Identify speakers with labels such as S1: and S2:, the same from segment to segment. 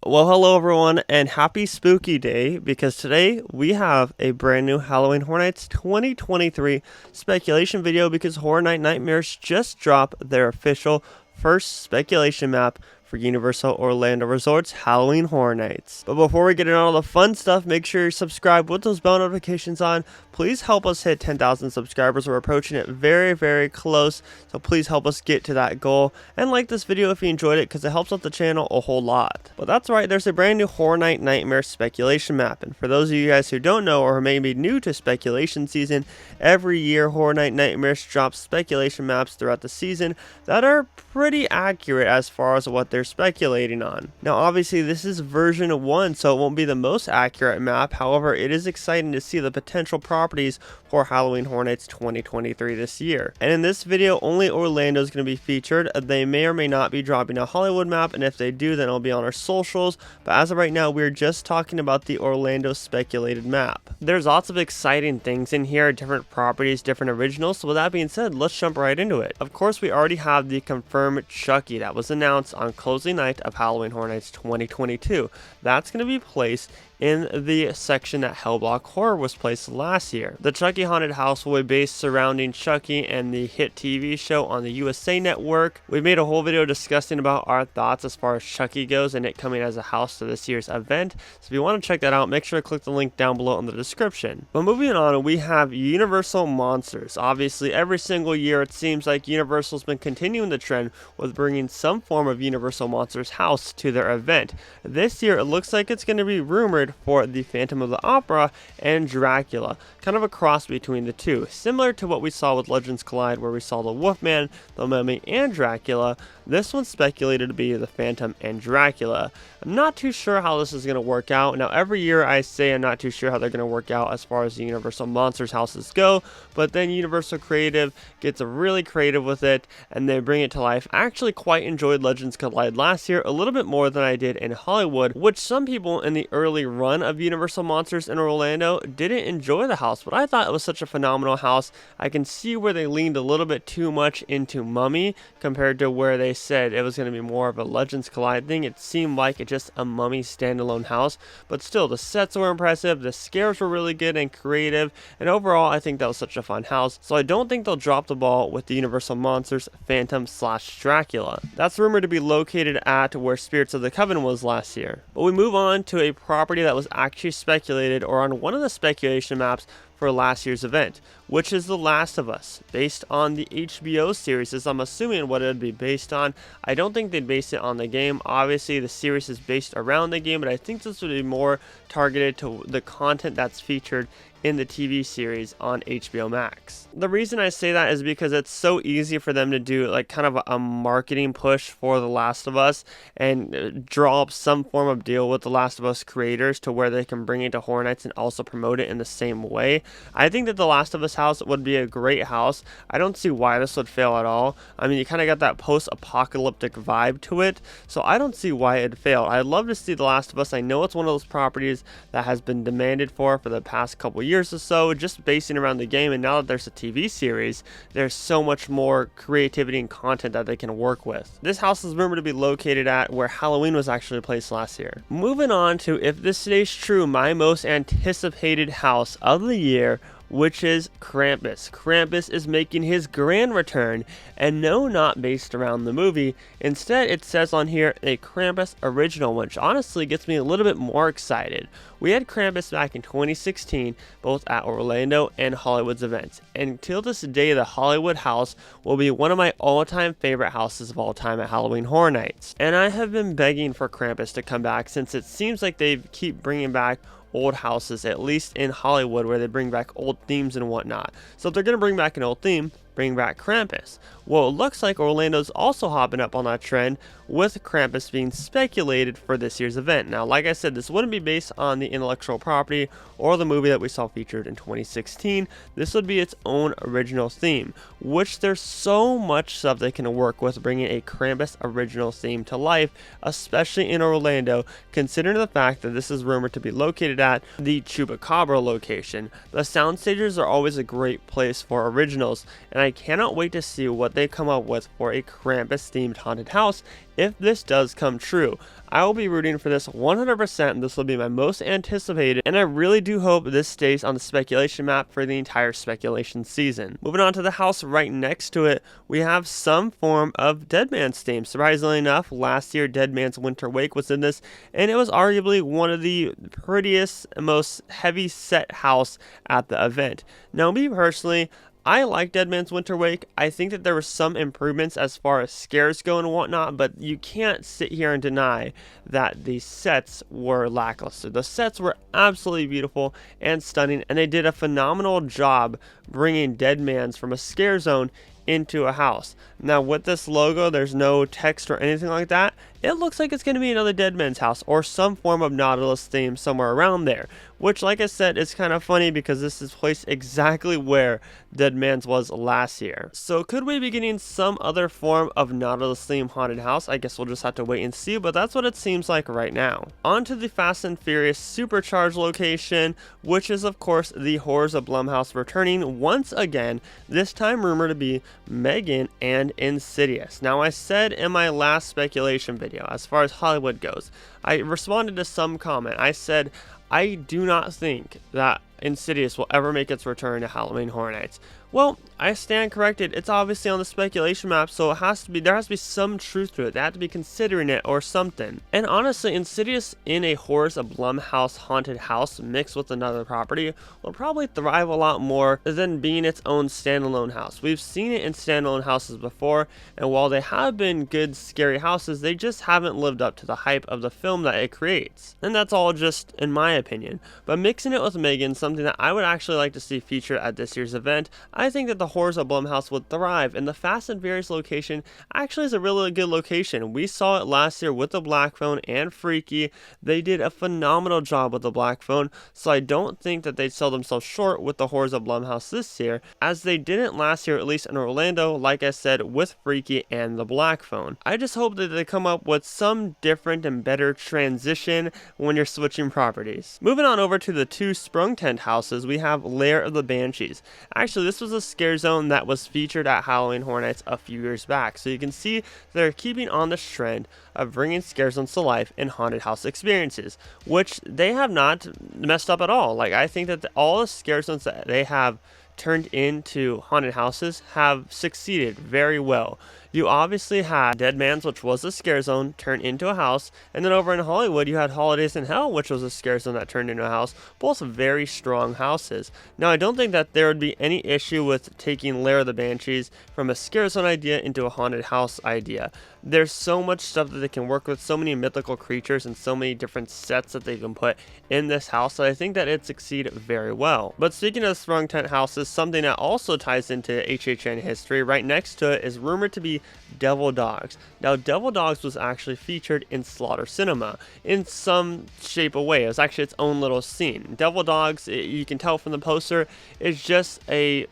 S1: Well, hello everyone, and happy spooky day, because today we have a brand new Halloween Horror Nights 2023 speculation video, because Horror Night Nightmares just dropped their official first speculation map for Universal Orlando Resort's Halloween Horror Nights. But before we get into all the fun stuff, make sure you subscribe with those bell notifications on. Please help us hit 10,000 subscribers. We're approaching it very, very close, so please help us get to that goal. And like this video if you enjoyed it, because it helps out the channel a whole lot. But that's right, there's a brand new Horror Night Nightmare speculation map. And for those of you guys who don't know or may be new to speculation season, every year Horror Night Nightmares drops speculation maps throughout the season that are pretty accurate as far as what they're speculating on. Now obviously this is version 1, so it won't be the most accurate map. However, it is exciting to see the potential properties for Halloween Horror Nights 2023 this year. And in this video, only Orlando is going to be featured. They may or may not be dropping a Hollywood map, and if they do, then it'll be on our socials. But as of right now, we're just talking about the Orlando speculated map. There's lots of exciting things in here, different properties, different originals. So with that being said, let's jump right into it. Of course, we already have the confirmed Chucky that was announced on closing night of Halloween Horror Nights 2022. That's going to be placed in the section that Hellblock Horror was placed last year. The Chucky Haunted House will be based surrounding Chucky and the hit TV show on the USA Network. We made a whole video discussing about our thoughts as far as Chucky goes and it coming as a house to this year's event. So if you want to check that out, make sure to click the link down below in the description. But moving on, we have Universal Monsters. Obviously, every single year it seems like Universal's been continuing the trend with bringing some form of Universal Monsters house to their event. This year, it looks like it's going to be rumored for the Phantom of the Opera and Dracula, kind of a cross between the two, similar to what we saw with Legends Collide, where we saw the Wolfman, the Mummy, and Dracula. This one's speculated to be the Phantom and Dracula. I'm not too sure how this is going to work out. Now, every year I say I'm not too sure how they're going to work out as far as the Universal Monsters houses go, but then Universal Creative gets really creative with it, and they bring it to life. I actually quite enjoyed Legends Collide last year, a little bit more than I did in Hollywood, which some people in the early run of Universal Monsters in Orlando didn't enjoy the house, but I thought it was such a phenomenal house. I can see where they leaned a little bit too much into Mummy compared to where they said it was going to be more of a Legends Collide thing. It seemed like it's just a Mummy standalone house, but still the sets were impressive, the scares were really good and creative, and overall I think that was such a fun house. So I don't think they'll drop the ball with the Universal Monsters Phantom / Dracula. That's rumored to be located at where Spirits of the Coven was last year. But we move on to a property that was actually speculated or on one of the speculation maps for last year's event, which is The Last of Us, based on the HBO series, as I'm assuming what it would be based on. I don't think they'd base it on the game. Obviously, the series is based around the game, but I think this would be more targeted to the content that's featured in the TV series on HBO Max. The reason I say that is because it's so easy for them to do like kind of a marketing push for The Last of Us and draw up some form of deal with The Last of Us creators to where they can bring it to Horror Nights and also promote it in the same way. I think that The Last of Us house would be a great house. I don't see why this would fail at all. I mean, you kind of got that post-apocalyptic vibe to it, so I don't see why it'd fail. I'd love to see The Last of Us. I know it's one of those properties that has been demanded for the past couple years or so, just basing around the game, and now that there's a TV series, there's so much more creativity and content that they can work with. This house is rumored to be located at where Halloween was actually placed last year. Moving on to, if this stays true, my most anticipated house of the year, which is Krampus. Krampus is making his grand return, and no, not based around the movie. Instead, it says on here a Krampus original, which honestly gets me a little bit more excited. We had Krampus back in 2016, both at Orlando and Hollywood's events, and till this day, the Hollywood house will be one of my all-time favorite houses of all time at Halloween Horror Nights. And I have been begging for Krampus to come back, since it seems like they keep bringing back old houses, at least in Hollywood, where they bring back old themes and whatnot. So if they're going to bring back an old theme, bring back Krampus. Well, it looks like Orlando's also hopping up on that trend, with Krampus being speculated for this year's event. Now, like I said, this wouldn't be based on the intellectual property or the movie that we saw featured in 2016. This would be its own original theme, which there's so much stuff they can work with bringing a Krampus original theme to life, especially in Orlando, considering the fact that this is rumored to be located at the Chupacabra location. The sound stages are always a great place for originals, and I cannot wait to see what they come up with for a Krampus themed haunted house if this does come true. I will be rooting for this 100%. This will be my most anticipated, and I really do hope this stays on the speculation map for the entire speculation season. Moving on to the house right next to it, we have some form of Dead Man's theme. Surprisingly enough, last year Dead Man's Winter Wake was in this, and it was arguably one of the prettiest, most heavy set house at the event. Now, me personally, I like Dead Man's Winter Wake. I think that there were some improvements as far as scares go and whatnot, but you can't sit here and deny that the sets were lackluster. The sets were absolutely beautiful and stunning, and they did a phenomenal job bringing Dead Man's from a scare zone into a house. Now, with this logo, there's no text or anything like that. It looks like it's going to be another Dead Man's house or some form of Nautilus theme somewhere around there, which, like I said, is kind of funny because this is placed exactly where Dead Man's was last year. So could we be getting some other form of Nautilus theme haunted house? I guess we'll just have to wait and see, but that's what it seems like right now. On to the Fast and Furious Supercharged location, which is of course the Horrors of Blumhouse returning once again, this time rumored to be Megan and Insidious. Now, I said in my last speculation video, as far as Hollywood goes, I responded to some comment. I said, I do not think that Insidious will ever make its return to Halloween Horror Nights. Well, I stand corrected. It's obviously on the speculation map, so there has to be some truth to it. They have to be considering it or something. And honestly, Insidious in a Horrors of Blumhouse haunted house mixed with another property will probably thrive a lot more than being its own standalone house. We've seen it in standalone houses before, and while they have been good scary houses, they just haven't lived up to the hype of the film that it creates. And that's all just in my opinion. But mixing it with Megan, something that I would actually like to see featured at this year's event, I think that the Horrors of Blumhouse would thrive, and the Fast and Furious location actually is a really good location. We saw it last year with the Black Phone and Freaky. They did a phenomenal job with the Black Phone, so I don't think that they'd sell themselves short with the Horrors of Blumhouse this year, as they didn't last year, at least in Orlando, like I said, with Freaky and the Black Phone. I just hope that they come up with some different and better transition when you're switching properties. Moving on over to the two Sprung Tent houses, we have Lair of the Banshees. Actually, this was a scare zone that was featured at Halloween Horror Nights a few years back, so you can see they're keeping on this trend of bringing scare zones to life in haunted house experiences, which they have not messed up at all. Like, I think that all the scare zones that they have turned into haunted houses have succeeded very well. You obviously had Dead Man's, which was a scare zone, turned into a house, and then over in Hollywood you had Holidays in Hell, which was a scare zone that turned into a house. Both very strong houses. Now, I don't think that there would be any issue with taking Lair of the Banshees from a scare zone idea into a haunted house idea. There's so much stuff that they can work with, so many mythical creatures and so many different sets that they can put in this house, that I think that it'd succeed very well. But speaking of Sprung Tent houses, something that also ties into HHN history, right next to it is rumored to be Devil Dogs. Now, Devil Dogs was actually featured in Slaughter Cinema in some shape or way. It was actually its own little scene. Devil Dogs, you can tell from the poster, is just a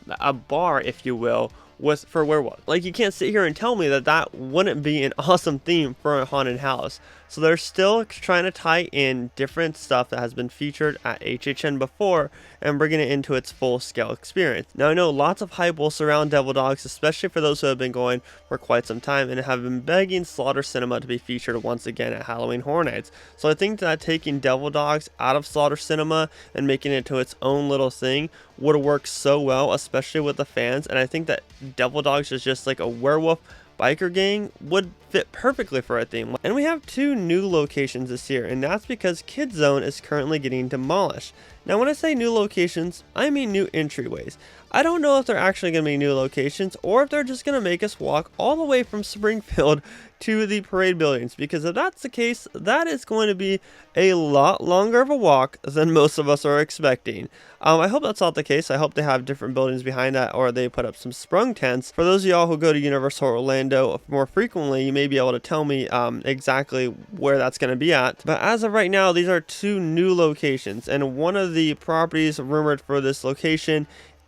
S1: bar, if you will, for werewolves. Like, you can't sit here and tell me that that wouldn't be an awesome theme for a haunted house. So they're still trying to tie in different stuff that has been featured at HHN before and bringing it into its full scale experience. Now, I know lots of hype will surround Devil Dogs, especially for those who have been going for quite some time and have been begging Slaughter Cinema to be featured once again at Halloween Horror Nights. So I think that taking Devil Dogs out of Slaughter Cinema and making it to its own little thing would work so well, especially with the fans. And I think that Devil Dogs is just like a werewolf biker gang would fit perfectly for a theme. And we have two new locations this year, and that's because Kid Zone is currently getting demolished. Now, when I say new locations, I mean new entryways. I don't know if they're actually going to be new locations or if they're just going to make us walk all the way from Springfield to the parade buildings, because if that's the case, that is going to be a lot longer of a walk than most of us are expecting. I hope that's not the case. I hope they have different buildings behind that, or they put up some sprung tents. For those of y'all who go to Universal Orlando more frequently, you may be able to tell me exactly where that's going to be at. But as of right now, these are two new locations, and one of the properties rumored for this location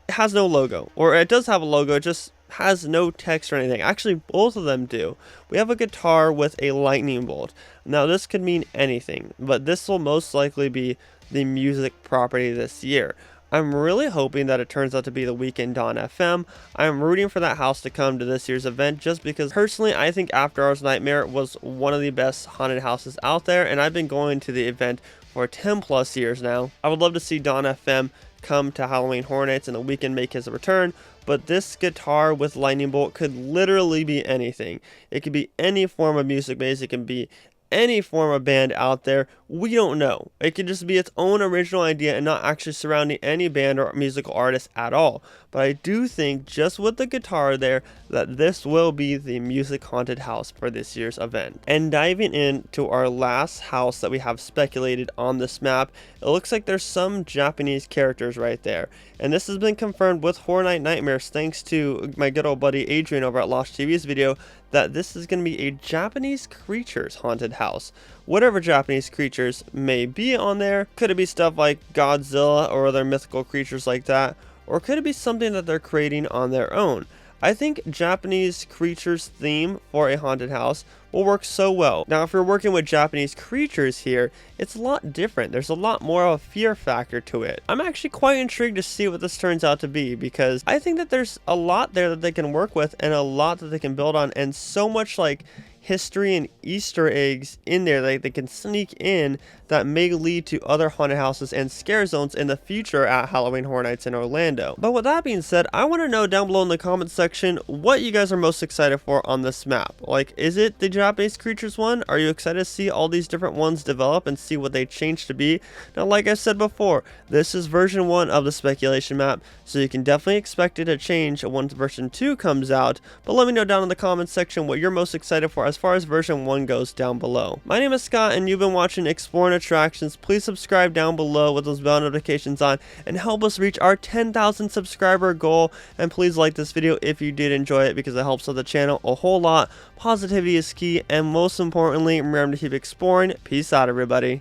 S1: has no logo, or it does have a logo, it just has no text or anything. Actually, both of them do. We have a guitar with a lightning bolt. Now, this could mean anything, but this will most likely be the music property this year. I'm really hoping that it turns out to be the Weeknd on FM. I'm rooting for that house to come to this year's event just because personally I think After Hours Nightmare was one of the best haunted houses out there, and I've been going to the event for 10 plus years now. I would love to see Dawn FM come to Halloween Horror Nights and the Weeknd make his return, but this guitar with lightning bolt could literally be anything. It could be any form of music base, it can be any form of band out there. We don't know. It could just be its own original idea and not actually surrounding any band or musical artist at all. But I do think just with the guitar there that this will be the music haunted house for this year's event. And diving into our last house that we have speculated on this map, it looks like there's some Japanese characters right there. And this has been confirmed with Horror Night Nightmares thanks to my good old buddy Adrian over at Lost TV's video that this is going to be a Japanese creatures haunted house. Whatever Japanese creatures may be on there, could it be stuff like Godzilla or other mythical creatures like that, or could it be something that they're creating on their own? I think Japanese creatures theme for a haunted house will work so well. Now, if you're working with Japanese creatures here, it's a lot different. There's a lot more of a fear factor to it. I'm actually quite intrigued to see what this turns out to be because I think that there's a lot there that they can work with and a lot that they can build on, and so much like history and Easter eggs in there that they can sneak in that may lead to other haunted houses and scare zones in the future at Halloween Horror Nights in Orlando. But with that being said, I want to know down below in the comment section what you guys are most excited for on this map. Like, is it the Japanese creatures one? Are you excited to see all these different ones develop and see what they change to be? Now, like I said before, this is version 1 of the speculation map, so you can definitely expect it to change once version 2 comes out. But let me know down in the comment section what you're most excited for as far as version 1 goes down below. My name is Scott and you've been watching Exploring Attractions. Please subscribe down below with those bell notifications on and help us reach our 10,000 subscriber goal. And please like this video if you did enjoy it because it helps out the channel a whole lot. Positivity is key, and most importantly, remember to keep exploring. Peace out, everybody.